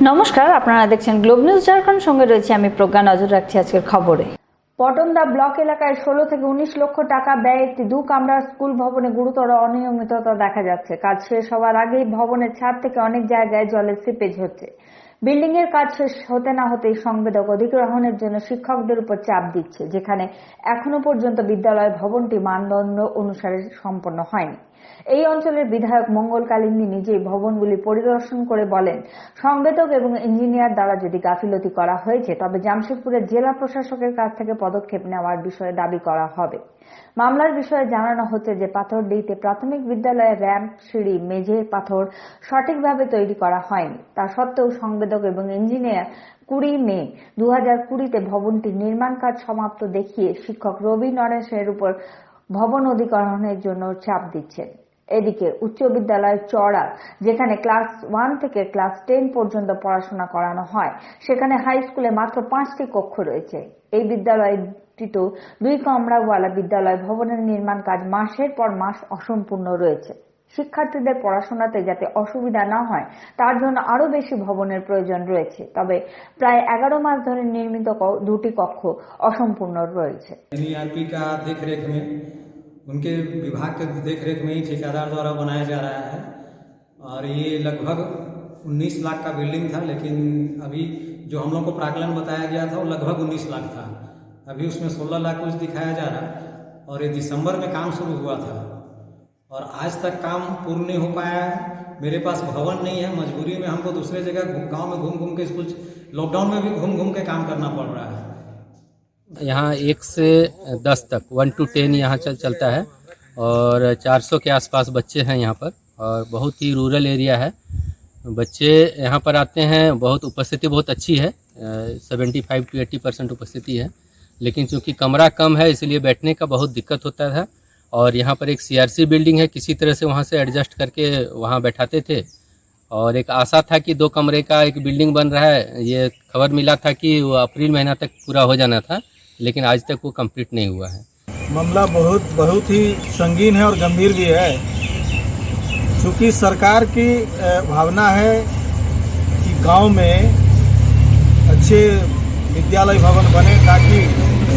নমস্কার, আপনারা দেখছেন গ্লোব নিউজ ঝাড়খণ্ড। সঙ্গে রয়েছে আমি প্রজ্ঞা। নজর রাখছি আজকের খবরে। পটনদা ব্লক এলাকায় 16 থেকে 19 লক্ষ টাকা ব্যয়ে একটি 2 কামরার স্কুল ভবনে গুরুতর অনিয়মিততা দেখা যাচ্ছে। কাজ শেষ হওয়ার আগেই ভবনের ছাদ থেকে অনেক জায়গায় জলের সিপেজ হচ্ছে। বিল্ডিং এর কাজ শেষ হতে না হতেই সংবেদক অধিগ্রহণের জন্য শিক্ষকদের উপর চাপ দিচ্ছে, যেখানে এখনো পর্যন্ত বিদ্যালয় ভবনটি মানদণ্ড অনুসারে সম্পন্ন হয়নি। এই অঞ্চলের বিধায়ক মঙ্গল কালিন্দী নিজেই ভবনগুলি পরিদর্শন করে বলেন, সংবেদক এবং ইঞ্জিনিয়ার দ্বারা যদি গাফিলতি করা হয়েছে তবে জামশেদপুরের জেলা প্রশাসকের কাছ থেকে পদক্ষেপ নেওয়ার বিষয়ে দাবি করা হবে। মামলার বিষয়ে জানানো হচ্ছে যে পাথরডিহিতে প্রাথমিক বিদ্যালয়ে র্যাম্প, সিঁড়ি, মেঝে, পাথর সঠিকভাবে তৈরি করা হয়নি। তা সত্ত্বেও সংবেদক এবং ইঞ্জিনিয়ার 20 মে 2020-তে ভবনটির নির্মাণ কাজ সমাপ্ত দেখিয়ে শিক্ষক রবি নরেশের উপর ভবন অধিগ্রহণের জন্য চাপ দিচ্ছেন। এদিকে উচ্চ বিদ্যালয় চড়া, যেখানে ক্লাস 1 থেকে ক্লাস 10 পর্যন্ত পড়াশোনা করানো হয়, সেখানে হাই স্কুলে মাত্র 5টি কক্ষ রয়েছে। এই বিদ্যালয়টি তো 2 কামরাওয়ালা বিদ্যালয় ভবনের নির্মাণ কাজ মাসের পর মাস অসম্পূর্ণ রয়েছে। শিক্ষার্থীদের পড়াশোনাতে যাতে অসুবিধা না হয় তার জন্য আরো বেশি ভবনের প্রয়োজন রয়েছে। তবে প্রায় 11 মাস ধরে নির্মিত 2টি কক্ষ অসম্পূর্ণ রয়েছে। उनके विभाग के देखरेख में ही ठेकेदार द्वारा बनाया जा रहा है और ये लगभग 19 लाख का बिल्डिंग था, लेकिन अभी जो हम लोग को प्राकलन बताया गया था वो लगभग 19 लाख था। अभी उसमें 16 लाख कुछ दिखाया जा रहा है और ये दिसंबर में काम शुरू हुआ था और आज तक काम पूर्ण नहीं हो पाया है। मेरे पास भवन नहीं है, मजबूरी में हमको दूसरे जगह गाँव में घूम घूम के स्कूल, लॉकडाउन में भी घूम घूम के काम करना पड़ रहा है। यहाँ 1 से 10 तक 1 to 10 यहाँ चलता है और 400 के आसपास बच्चे हैं यहाँ पर और बहुत ही रूरल एरिया है। बच्चे यहाँ पर आते हैं, बहुत उपस्थिति बहुत अच्छी है, 75 to 80% उपस्थिति है, लेकिन चूँकि कमरा कम है इसलिए बैठने का बहुत दिक्कत होता था। और यहाँ पर एक CRC बिल्डिंग है, किसी तरह से वहाँ से एडजस्ट करके वहाँ बैठाते थे और एक आशा था कि 2 कमरे का एक बिल्डिंग बन रहा है। ये खबर मिला था कि वो अप्रैल महीना तक पूरा हो जाना था, लेकिन आज तक वो कंप्लीट नहीं हुआ है। मामला बहुत ही संगीन है और गंभीर भी है, क्योंकि सरकार की भावना है कि गांव में अच्छे विद्यालय भवन बने ताकि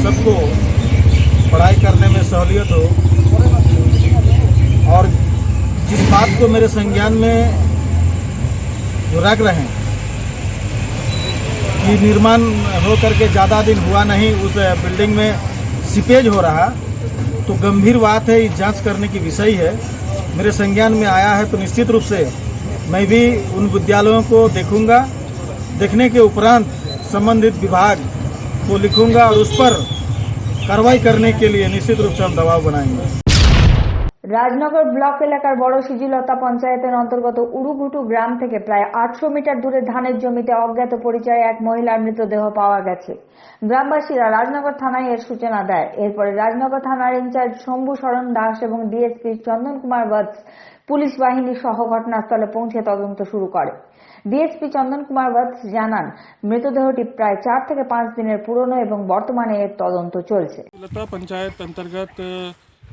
सबको पढ़ाई करने में सहूलियत हो। और जिस बात को मेरे संज्ञान में रख रहे हैं कि निर्माण हो करके ज़्यादा दिन हुआ नहीं, उस बिल्डिंग में सीपेज हो रहा, तो गंभीर बात है, जांच करने की विषय है। मेरे संज्ञान में आया है तो निश्चित रूप से मैं भी उन विद्यालयों को देखूंगा। देखने के उपरांत संबंधित विभाग को लिखूंगा और उस पर कार्रवाई करने के लिए निश्चित रूप से हम दबाव बनाएंगे। রাজনগর ব্লক এলাকার বড় সিজিলতা পঞ্চায়েতের অন্তর্গত উড়ুঘুটু গ্রাম থেকে প্রায় 800 মিটার দূরে ধানের জমিতে অজ্ঞাত পরিচয়ে এক মহিলার মৃতদেহ পাওয়া গেছে। গ্রামবাসীরা রাজনগর থানায় এর সূচনা দেয়। এরপরে রাজনগর থানার ইনচার্জ শম্ভু শরণ দাস এবং ডিএসপি চন্দন কুমার বৎস পুলিশ বাহিনী সহ ঘটনাস্থলে পৌঁছে তদন্ত শুরু করে। ডিএসপি চন্দন কুমার বৎস জানান, মৃতদেহটি প্রায় 4 থেকে 5 দিনের পুরনো এবং বর্তমানে এর তদন্ত চলছে। पंचायत अंतर्गत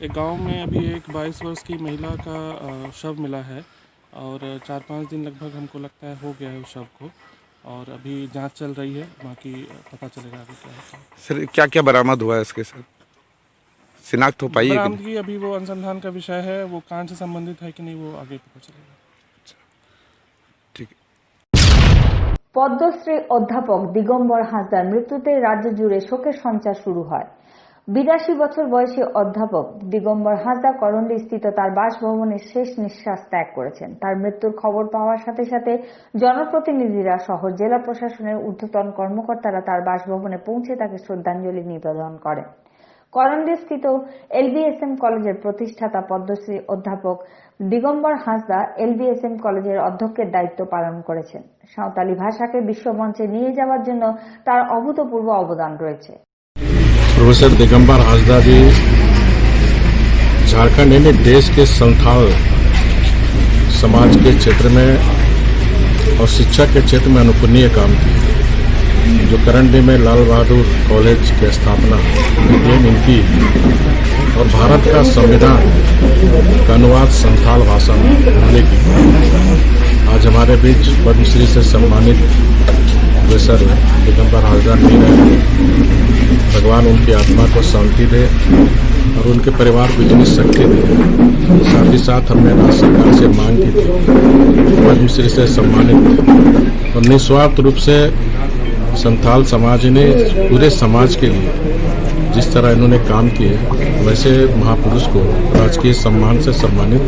एक गांव में अभी एक 22 वर्ष की महिला का शव मिला है और 4-5 दिन लगभग हमको लगता है हो गया है उस शव को, और अभी जांच चल रही है, बाकी पता चलेगा आगे क्या है। सर क्या क्या बरामद हुआ है इसके साथ, शिनाख्त हो पाई है? बरामदगी अभी वो अनुसंधान का विषय है, वो कांड से संबंधित है कि नहीं वो आगे पता चलेगा। ठीक है। পদ্মশ্রী অধ্যাপক দিগম্বর হাঁসদার মৃত্যুতে রাজ্য জুড়ে শোকের সঞ্চার শুরু হয়। 82 বছর বয়সী অধ্যাপক দিগম্বর হাঁসদা করন্ডি স্থিত তার বাসভবনে শেষ নিঃশ্বাস ত্যাগ করেছেন। তার মৃত্যুর খবর পাওয়ার সাথে সাথে জনপ্রতিনিধিরা সহ জেলা প্রশাসনের ঊর্ধ্বতন কর্মকর্তারা তার বাসভবনে পৌঁছে তাকে শ্রদ্ধাঞ্জলি নিবেদন করেন। করন্ডি স্থিত LBSM কলেজের প্রতিষ্ঠাতা পদ্মশ্রী অধ্যাপক দিগম্বর হাঁসদা LBSM কলেজের অধ্যক্ষের দায়িত্ব পালন করেছেন। সাঁওতালি ভাষাকে বিশ্বমঞ্চে নিয়ে যাওয়ার জন্য তার অভূতপূর্ব অবদান রয়েছে। प्रोफेसर दिगंबर हांसदा जी झारखंड ने देश के संथाल समाज के क्षेत्र में और शिक्षा के क्षेत्र में अनुकरणीय काम किए। जो करंडी में लाल बहादुर कॉलेज की स्थापना इनकी और भारत का संविधान का अनुवाद संथाल भाषा में होने की आज हमारे बीच पद्मश्री से सम्मानित प्रोफेसर दिगंबर हाजरा नहीं रहे। भगवान उनकी आत्मा को शांति दे और उनके परिवार को इतनी शक्ति दे। साथ ही साथ हमने राज्य सरकार से मांग की थी पद्मश्री से सम्मानित, और निस्वार्थ रूप से संथाल समाज ने पूरे समाज के लिए जिस तरह इन्होंने काम किए, वैसे महापुरुष को राजकीय सम्मान से सम्मानित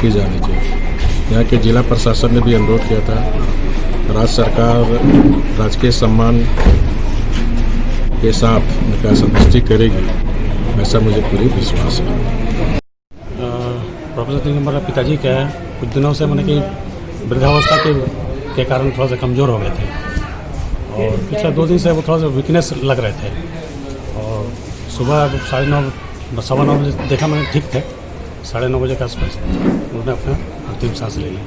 की जानी चाहिए। यहाँ के जिला प्रशासन ने भी अनुरोध किया था, राज्य सरकार राजकीय सम्मान के साथ उनका संतुष्टि करेगी, ऐसा मुझे पूरी विश्वास है। प्रोफेसर दिगंबर पिताजी क्या है, कुछ दिनों से मैंने कि वृद्धावस्था के कारण थोड़ा सा कमज़ोर हो गए थे और पिछले 2 दिन से वो थोड़ा सा वीकनेस लग रहे थे। और सुबह 9:30 सवा 9 बजे देखा मैंने, ठीक थे। 9:30 बजे के आसपास उन्होंने अपना अंतिम सांस ले ली।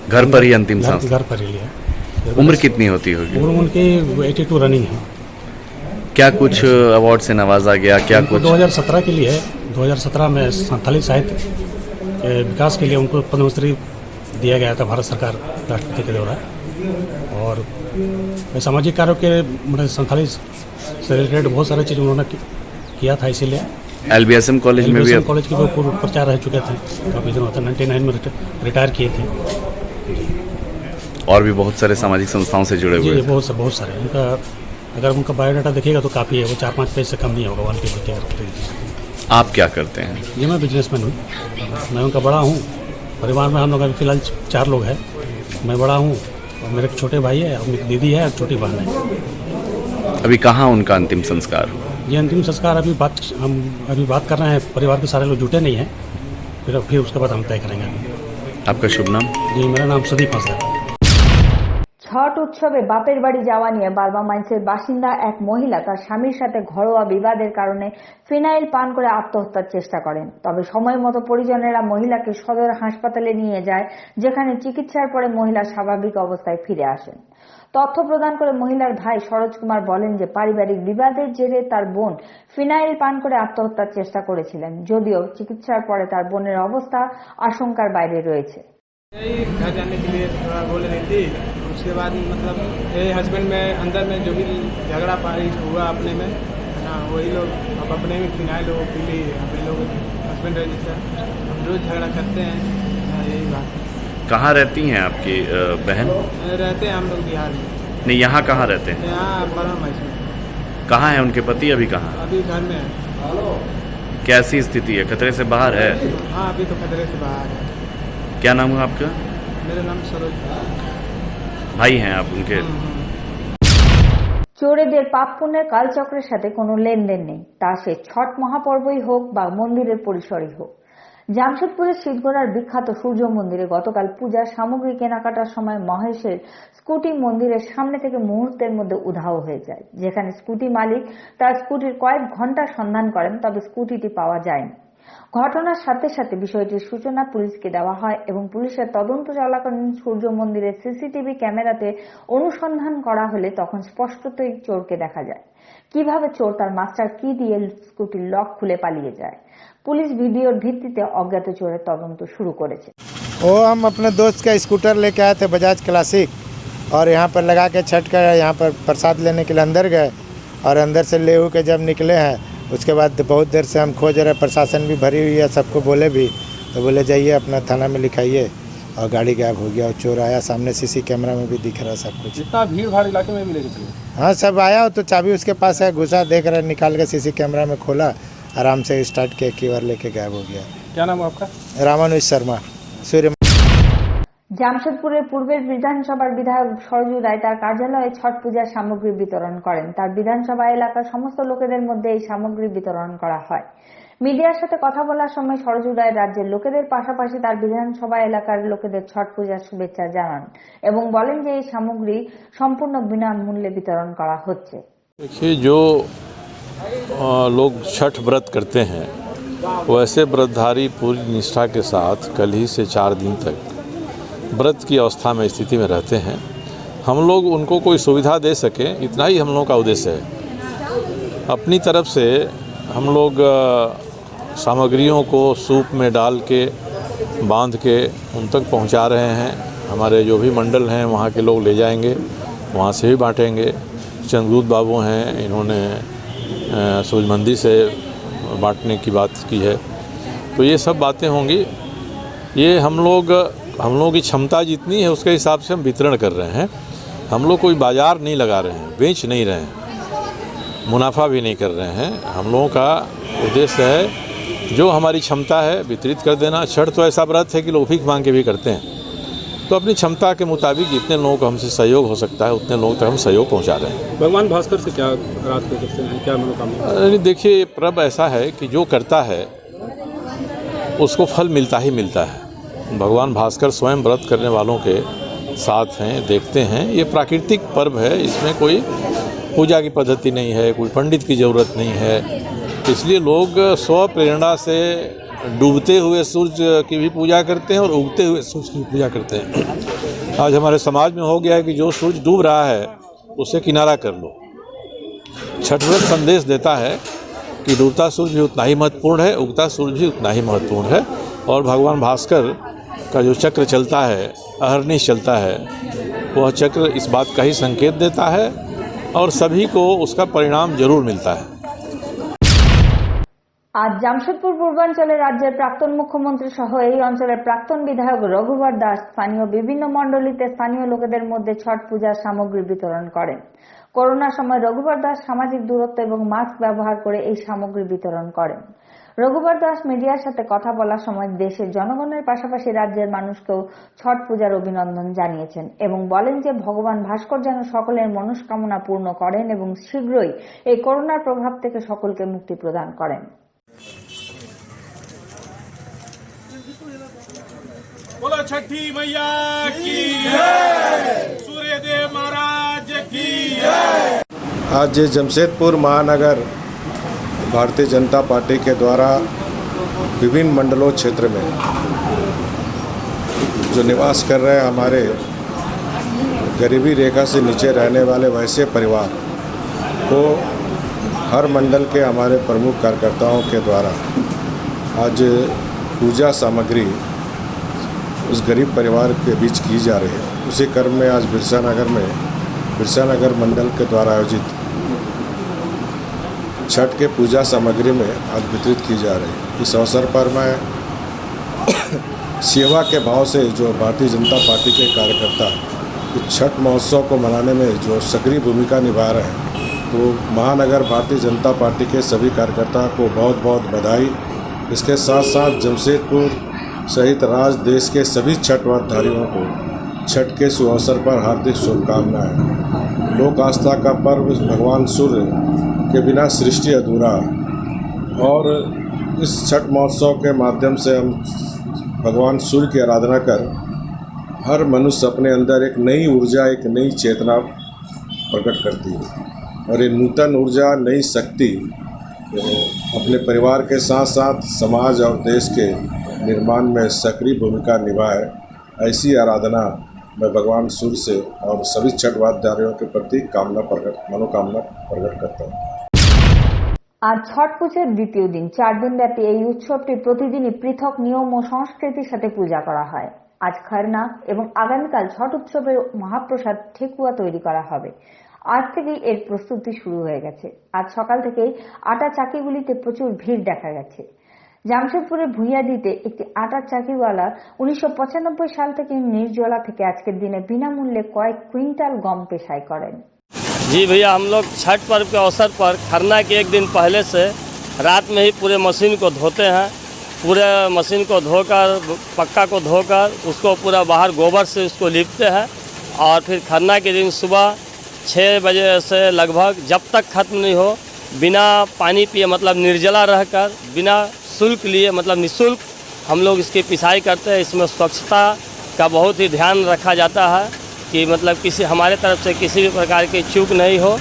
घर पर ही अंतिम सांस? घर पर ही लिया। उम्र कितनी होती होगी? उम्र उनकी 82 रनिंग है। क्या कुछ अवार्ड से नवाजा गया? क्या कुछ 2017 के लिए 2017 में संथाली साहित्य के विकास के लिए उनको पद्मश्री दिया गया था भारत सरकार राष्ट्रपति के द्वारा। और सामाजिक कार्यों के मतलब संथाली से रिलेटेड बहुत सारी चीज़ उन्होंने किया था, इसीलिए LBSM कॉलेज में भी कॉलेज के वो पूर्व प्रचार रह चुके थे, काफ़ी दिन होता 99 में रिटायर किए थे। और भी बहुत सारे सामाजिक संस्थाओं से जुड़े हुए जी, थे। बहुत सारे। उनका अगर उनका बायोडाटा देखिएगा तो काफ़ी है, वो 4-5 पेज से कम नहीं होगा। वन के आप क्या करते हैं? जी, मैं बिजनेसमैन हूँ। मैं उनका बड़ा हूँ। परिवार में हम लोग अभी फिलहाल 4 लोग हैं। मैं बड़ा हूँ और मेरे एक छोटे भाई है और मेरी दीदी है और छोटी बहन है। अभी कहाँ उनका अंतिम संस्कार? ये अंतिम संस्कार हम अभी बात कर रहे हैं, परिवार के सारे लोग जुटे नहीं हैं, फिर उसके बाद हम तय करेंगे। आपका शुभ नाम? जी, मेरा नाम सदीप हंस है। ছট উৎসবে বাপের বাড়ি যাওয়া নিয়ে বার্মামাইন্সের বাসিন্দা এক মহিলা তার স্বামীর সাথে ঘরোয়া বিবাদের কারণে ফিনাইল পান করে আত্মহত্যার চেষ্টা করেন। তবে সময় মতো পরিজনেরা মহিলাকে সদর হাসপাতালে নিয়ে যায়, যেখানে চিকিৎসার পরে মহিলা স্বাভাবিক অবস্থায় ফিরে আসেন। তথ্য প্রদান করে মহিলার ভাই সরোজ কুমার বলেন যে পারিবারিক বিবাদের জেরে তার বোন ফিনাইল পান করে আত্মহত্যার চেষ্টা করেছিলেন, যদিও চিকিৎসার পরে তার বোনের অবস্থা আশঙ্কার বাইরে রয়েছে। घर जाने के लिए थोड़ा बोल रही थी। उसके बाद मतलब ये हस्बैंड में अंदर में जो भी झगड़ा पारी हुआ अपने में है ना, वही लोग अब अपने में फिनाइल हो पी ली। अपने लोग हस्बैंड है जैसे हम रोज झगड़ा करते हैं, यही बात। कहाँ रहती हैं आपकी बहन? रहते हैं हम लोग बिहार में। नहीं, यहाँ कहाँ रहते हैं? यहाँ बारामासी में। कहाँ है उनके पति? अभी कहाँ? अभी घर में है। कैसी स्थिति है? खतरे से बाहर है? हाँ, अभी तो खतरे से बाहर है। क्या नाम है आपका? मेरा नाम सरोज। भाई हैं आप उनके? চোরেদের পাপ পুণ্যের কালচক্রের সাথে কোনো লেনদেন নেই, তা সে ছট মহাপর্বই হোক বা মন্দিরের পরিসরই হোক। জামশেদপুরের শীতগড়ার বিখ্যাত সূর্য মন্দিরে গতকাল পূজার সামগ্রী কেনাকাটার সময় মহেশের স্কুটি মন্দিরের সামনে থেকে মুহূর্তের মধ্যে উধাও হয়ে যায়, যেখানে স্কুটি মালিক তার স্কুটির কয়েক ঘন্টা সন্ধান করেন, তবে স্কুটিটি পাওয়া যায়নি। ঘটনার সাথে সাথে বিষয়টির সূচনা পুলিশকে দেওয়া হয় এবং পুলিশের তদন্ত চলাকালীন সূর্য মন্দিরের সিসিটিভি ক্যামেরাতে অনুসন্ধান করা হলে তখন স্পষ্টতই চোরকে দেখা যায়। কিভাবে চোর তার মাস্টার কি দিয়ে স্কুটির লক খুলে পালিয়ে যায়, পুলিশ ভিডিওর ভিত্তিতে অজ্ঞাত চোরের তদন্ত শুরু করেছে। वो हम अपने दोस्त का स्कूटर लेके आए थे बजाज क्लासिक, और यहाँ पर लगा के छठ कर यहाँ पर प्रसाद लेने के लिए अंदर गए, और अंदर से ले के जब निकले हैं उसके बाद बहुत देर से हम खोज रहे, प्रशासन भी भरी हुई है, सबको बोले भी तो बोले जाइए अपना थाना में लिखाइए, और गाड़ी गायब हो गया और चोर आया सामने, सीसी कैमरा में भी दिख रहा है सब कुछ। इतना भीड़ भाड़ इलाके में भी लेके चले? हाँ, सब आया तो चाबी उसके पास है, घुसा देख रहे, निकाल के सीसी कैमरा में खोला, आराम से स्टार्ट किया, कीवर लेके गायब हो गया। क्या नाम है आपका? रामानुज शर्मा, सूर्य। জামশেদপুরের পূর্বের বিধানসভার বিধায়ক সরজু রায় তার কার্যালয়ে ছট পূজার সামগ্রী বিতরণ করেন। তার বিধানসভা এলাকার সমস্ত লোকেদের মধ্যে এই সামগ্রী বিতরণ করা হয়। মিডিয়ার সাথে কথা বলার সময় সরজু রায় রাজ্যের লোকেদের পাশাপাশি তার বিধানসভা এলাকার লোকেদের ছট পূজার শুভেচ্ছা জানান এবং বলেন যে এই সামগ্রী সম্পূর্ণ বিনামূল্যে বিতরণ করা হচ্ছে। देखिए, जो लोग छठ व्रत करते हैं वैसे व्रतधारी पूरी निष्ठा के साथ कल ही से 4 दिन तक व्रत की अवस्था में स्थिति में रहते हैं। हम लोग उनको कोई सुविधा दे सकें, इतना ही हम लोगों का उद्देश्य है। अपनी तरफ से हम लोग सामग्रियों को सूप में डाल के बांध के उन तक पहुंचा रहे हैं। हमारे जो भी मंडल हैं वहाँ के लोग ले जाएंगे, वहाँ से भी बांटेंगे। चंद्रदूत बाबू हैं, इन्होंने सूरजमंदी से बांटने की बात की है। तो ये सब बातें होंगी। ये हम लोगों की क्षमता जितनी है उसके हिसाब से हम वितरण कर रहे हैं। हम लोग कोई बाज़ार नहीं लगा रहे हैं, बेच नहीं रहे हैं, मुनाफा भी नहीं कर रहे हैं। हम लोगों का उद्देश्य है जो हमारी क्षमता है वितरित कर देना। छठ तो ऐसा व्रत है कि लोग भीख मांग के भी करते हैं, तो अपनी क्षमता के मुताबिक जितने लोगों को हमसे सहयोग हो सकता है उतने लोगों तक हम सहयोग पहुंचा रहे हैं। भगवान भास्कर से क्या रात को करते हैं, क्या मनोकामना? देखिए, पर्व ऐसा है कि जो करता है उसको फल मिलता ही मिलता है। भगवान भास्कर स्वयं व्रत करने वालों के साथ हैं, देखते हैं। ये प्राकृतिक पर्व है, इसमें कोई पूजा की पद्धति नहीं है, कोई पंडित की ज़रूरत नहीं है। इसलिए लोग स्व प्रेरणा से डूबते हुए सूर्य की भी पूजा करते हैं और उगते हुए सूर्य की पूजा करते हैं। आज हमारे समाज में हो गया है कि जो सूर्य डूब रहा है उसे किनारा कर लो। छठ व्रत संदेश देता है कि डूबता सूर्य भी उतना ही महत्वपूर्ण है, उगता सूर्य भी उतना ही महत्वपूर्ण है। और भगवान भास्कर का जो चक्र चलता है, अहर्निश चलता है, वह चक्र इस बात का ही संकेत देता है और सभी को उसका परिणाम जरूर मिलता है। আজ জামশেদপুর পূর্বাঞ্চলে রাজ্যের প্রাক্তন মুখ্যমন্ত্রী সহ এই অঞ্চলের প্রাক্তন বিধায়ক রঘুবর দাস স্থানীয় বিভিন্ন মণ্ডলীতে স্থানীয় লোকেদের মধ্যে ছট পূজার সামগ্রী বিতরণ করেন। করোনার সময় রঘুবর দাস সামাজিক দূরত্ব এবং মাস্ক ব্যবহার করে এই সামগ্রী বিতরণ করেন। রঘুবর দাস মিডিয়ার সাথে কথা বলার সময় দেশের জনগণের পাশাপাশি রাজ্যের মানুষকেও ছট পূজার অভিনন্দন জানিয়েছেন এবং বলেন যে ভগবান ভাস্কর যেন সকলের মনস্কামনা পূর্ণ করেন এবং শীঘ্রই এই করোনার প্রভাব থেকে সকলকে মুক্তি প্রদান করেন। बोलो छठी मैया की जय, सूर्यदेव महाराज की जय। आज जमशेदपुर महानगर भारतीय जनता पार्टी के द्वारा विभिन्न मंडलों क्षेत्र में जो निवास कर रहे हमारे गरीबी रेखा से नीचे रहने वाले वैसे परिवार को हर मंडल के हमारे प्रमुख कार्यकर्ताओं के द्वारा आज पूजा सामग्री उस गरीब परिवार के बीच की जा रही है। उसी क्रम में आज बिरसा नगर मंडल के द्वारा आयोजित छठ के पूजा सामग्री में आज वितरित की जा रही है। इस अवसर पर मैं सेवा के भाव से जो भारतीय जनता पार्टी के कार्यकर्ता इस छठ महोत्सव को मनाने में जो सक्रिय भूमिका निभा रहे हैं, तो महानगर भारतीय जनता पार्टी के सभी कार्यकर्ताओं को बहुत बहुत बधाई। इसके साथ साथ जमशेदपुर सहित राज्य देश के सभी छठ व्रतधारियों को छठ के सुअवसर पर हार्दिक शुभकामनाएं। लोक आस्था का पर्व भगवान सूर्य के बिना सृष्टि अधूरा, और इस छठ महोत्सव के माध्यम से हम भगवान सूर्य की आराधना कर हर मनुष्य अपने अंदर एक नई ऊर्जा, एक नई चेतना प्रकट करती है और ये नूतन ऊर्जा, नई शक्ति अपने परिवार के साथ साथ समाज और देश के निर्माण में सक्रिय भूमिका निभाए। ऐसी आराधना मैं भगवान सूर्य से और सभी छठ व्रतधारियों के प्रति मनोकामना प्रकट करता हूँ। আজ ছট পুজোর দ্বিতীয় দিন 4 দিন ব্যাপী এই উৎসবটি প্রতিদিনই পৃথক নিয়ম ও সংস্কৃতির সাথে পূজা করা হয়। আজ খরনা এবং আগামীকাল ছট উৎসবের মহাপ্রসাদ ঠেকুয়া তৈরি করা হবে। আজ থেকেই এর প্রস্তুতি শুরু হয়ে গেছে। আজ সকাল থেকেই আটা চাকিগুলিতে প্রচুর ভিড় দেখা গেছে। জামশেদপুরের ভুইয়াডিতে একটি আটার চাকিওয়ালা 1995 সাল থেকে নির্জলা থেকে আজকের দিনে বিনামূল্যে কয়েক কুইন্টাল গম পেশাই করেন। जी भैया, हम लोग छठ पर्व के अवसर पर खरना के एक दिन पहले से रात में ही पूरे मशीन को धोते हैं। पूरे मशीन को धोकर, पक्का को धोकर उसको पूरा बाहर गोबर से उसको लीपते हैं और फिर खरना के दिन सुबह 6 बजे से लगभग जब तक ख़त्म नहीं हो, बिना पानी पिए मतलब निर्जला रहकर बिना शुल्क लिए मतलब निःशुल्क हम लोग इसकी पिसाई करते हैं। इसमें स्वच्छता का बहुत ही ध्यान रखा जाता है कि मतलब किसी हमारे तरफ से किसी भी प्रकार की चूक नहीं हो।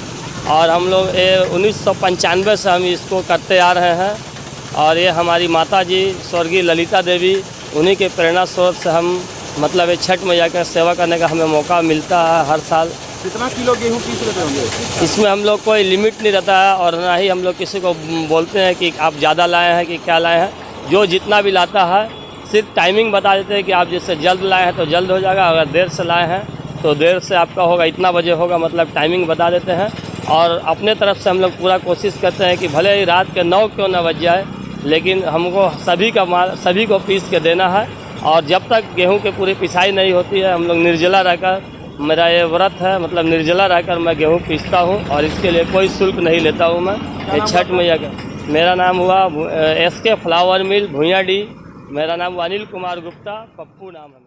और हम लोग 1995 से हम इसको करते आ रहे हैं और ये हमारी माता जी स्वर्गीय ललिता देवी, उन्हीं के प्रेरणा स्रोत से हम मतलब ये छठ मैया का सेवा करने का हमें मौका मिलता है हर साल। कितना किलो गेहूँ पीस लेते होंगे? इसमें हम लोग कोई लिमिट नहीं रहता है और ना ही हम लोग किसी को बोलते हैं कि आप ज़्यादा लाए हैं कि क्या लाए हैं। जो जितना भी लाता है सिर्फ टाइमिंग बता देते हैं कि आप जैसे जल्द लाए हैं तो जल्द हो जाएगा, अगर देर से लाए हैं तो देर से आपका होगा, इतना बजे होगा, मतलब टाइमिंग बता देते हैं। और अपने तरफ से हम लोग पूरा कोशिश करते हैं कि भले ही रात के 9 क्यों ना बज जाए, लेकिन हमको सभी का माल सभी को पीस के देना है। और जब तक गेहूं की पूरी पिसाई नहीं होती है, हम लोग निर्जला रहकर, मेरा ये व्रत है, मतलब निर्जला रहकर मैं गेहूं पीसता हूं और इसके लिए कोई शुल्क नहीं लेता हूं मैं। ये छठ मैया का मेरा नाम हुआ SK फ्लावर मिल भुइयाडी। मेरा नाम अनिल कुमार गुप्ता, पप्पू नाम है।